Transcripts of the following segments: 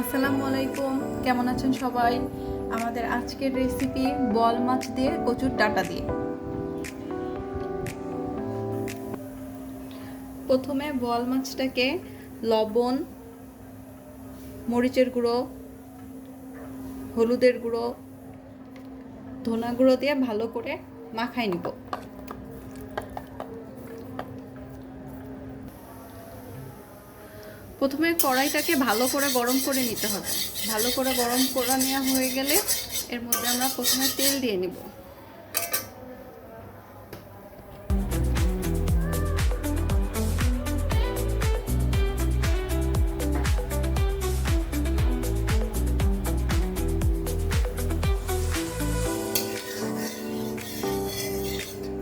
আসসালামু আলাইকুম, কেমন আছেন সবাই? আমাদের আজকের রেসিপি বল মাছ দিয়ে কচুর ডাঁটা দিয়ে। প্রথমে বল মাছটাকে লবণ, মরিচের গুঁড়ো, হলুদের গুঁড়ো, ধনা গুঁড়ো দিয়ে ভালো করে মাখাই নিব। প্রথমে কড়াইটাকে ভালো করে গরম করে নিতে হবে। ভালো করে গরম করে নেওয়া হয়ে গেলে এর মধ্যে আমরা প্রথমে তেল দিয়ে নিব।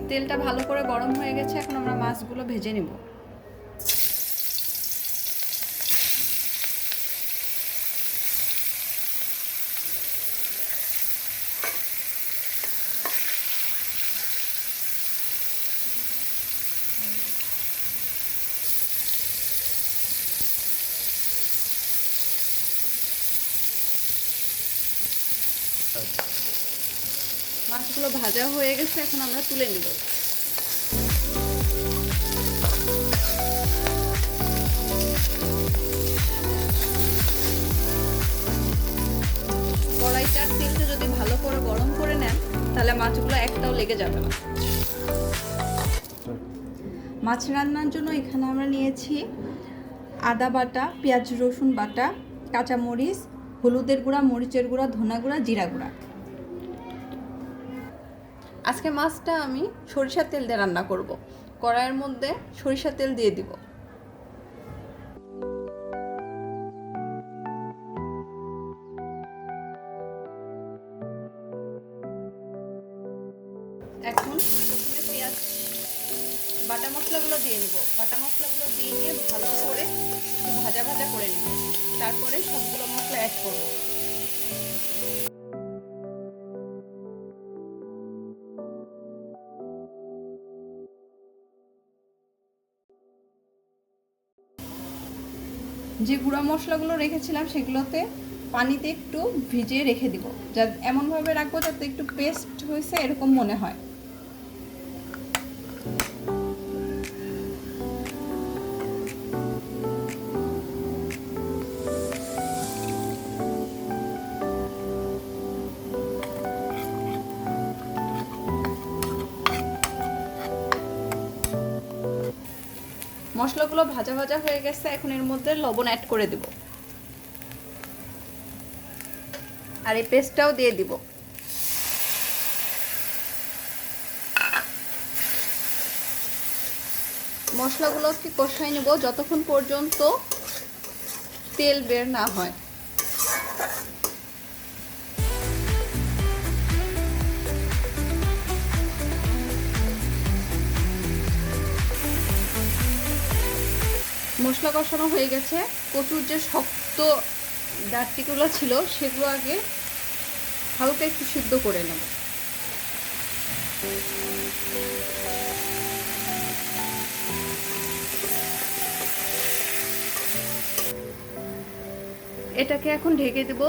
তেলটা ভালো করে গরম হয়ে গেছে, এখন আমরা মাছগুলো ভেজে নিব। মাছগুলো ভাজা হয়ে গেছে, এখন আমরা তুলে নিব। কড়াইটার তেলটা যদি ভালো করে গরম করে নেন তাহলে মাছগুলো একটাও লেগে যাবে না। মাছ রান্নার জন্য এখানে আমরা নিয়েছি আদা বাটা, পেঁয়াজ রসুন বাটা, কাঁচামরিচ, হলুদের গুঁড়া, মরিচের গুঁড়া, ধনা গুঁড়া, জিরা গুঁড়া। আজকে মাছটা আমি সরিষার তেল দিয়ে রান্না করব। কড়াইয়ের মধ্যে সরিষার তেল দিয়ে দিব। এখন প্রথমে পেঁয়াজ বাটা মশলাগুলো দিয়ে নিব। বাটা মশলাগুলো দিয়ে নিয়ে ভালো করে ভাজা ভাজা করে নিব। তারপরে সবগুলো মশলা অ্যাড করব। যে গুঁড়া মশলাগুলো রেখেছিলাম সেগুলোতে পানিতে একটু ভিজিয়ে রেখে দিব, যা এমনভাবে রাখবো যাতে একটু পেস্ট হয়েছে এরকম মনে হয়। মশলাগুলো ভাজা ভাজা হয়ে গেছে, এখন এর মধ্যে লবণ অ্যাড করে দিব আর এই পেস্টটাও দিয়ে দিব। মশলাগুলোকে কষাই নেব যতক্ষণ পর্যন্ত তেল বের না হয়। মশলা কষানো হয়ে গেছে। কচুর যে শক্ত ডাঁটিগুলো ছিল সেগুলো আগে হালকা একটু সিদ্ধ করে নেব। এটাকে এখন ঢেকে দেব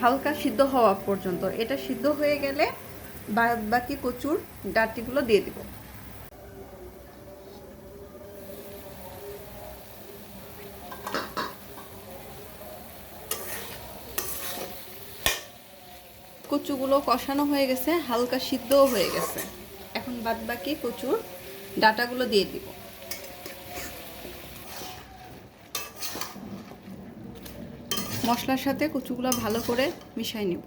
হালকা সিদ্ধ হওয়া পর্যন্ত। এটা সিদ্ধ হয়ে গেলে বাকি কচুর ডাঁটিগুলো দিয়ে দেব। কচুগুলো কষানো হয়ে গেছে, হালকা সিদ্ধও হয়ে গেছে। এখন বাকি কচুর ডাঁটাগুলো দিয়ে দিব। মশলার সাথে কচুগুলো ভালো করে মিশিয়ে নিব।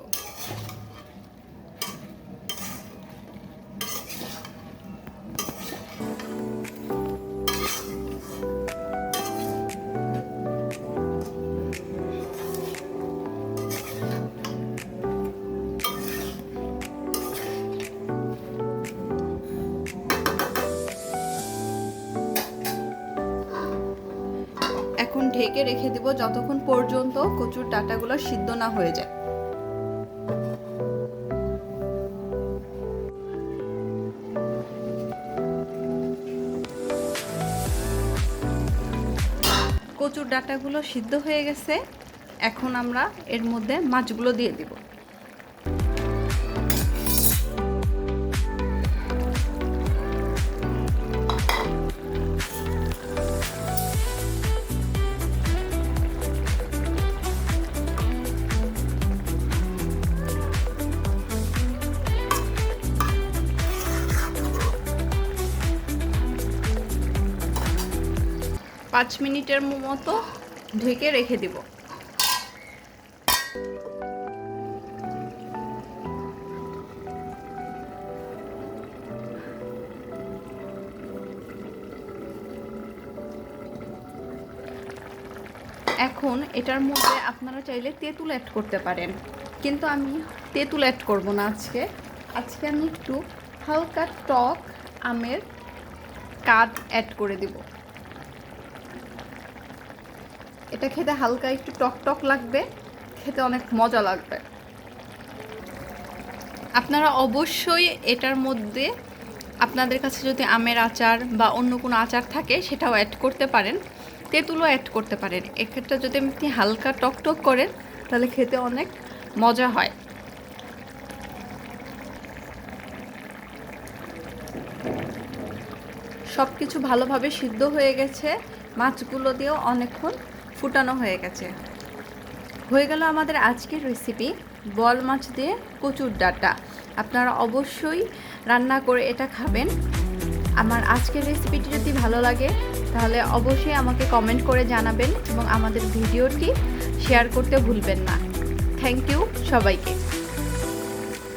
এখন ঢেকে রেখে দিব যতক্ষণ পর্যন্ত কচুর ডাঁটাগুলো সিদ্ধ না হয়ে যায়। কচুর ডাঁটাগুলো সিদ্ধ হয়ে গেছে, এখন আমরা এর মধ্যে মাছগুলো দিয়ে দিব। পাঁচ মিনিটের মতো ঢেকে রেখে দিব। এখন এটার মধ্যে আপনারা চাইলে তেঁতুল অ্যাড করতে পারেন, কিন্তু আমি তেঁতুল অ্যাড করব না আজকে আমি একটু হালকা টক আমের কাঠ অ্যাড করে দিব। এটা খেতে হালকা একটু টক টক লাগবে, খেতে অনেক মজা লাগবে। আপনারা অবশ্যই এটার মধ্যে আপনাদের কাছে যদি আমের আচার বা অন্য কোনো আচার থাকে সেটাও অ্যাড করতে পারেন, তেঁতুলও অ্যাড করতে পারেন। এক্ষেত্রে যদি আপনি হালকা টক টক করেন তাহলে খেতে অনেক মজা হয়। সব কিছু ভালোভাবে সিদ্ধ হয়ে গেছে, মাছগুলো দিয়েও অনেকক্ষণ ফুটানো হয়ে গেছে। হয়ে গেল আমাদের আজকের রেসিপি বোয়াল মাছ দিয়ে কচুর ডাঁটা। আপনারা অবশ্যই রান্না করে এটা খাবেন। আমার আজকের রেসিপিটি যদি ভালো লাগে তাহলে অবশ্যই আমাকে কমেন্ট করে জানাবেন এবং আমাদের ভিডিওটি শেয়ার করতে ভুলবেন না। থ্যাংক ইউ সবাইকে।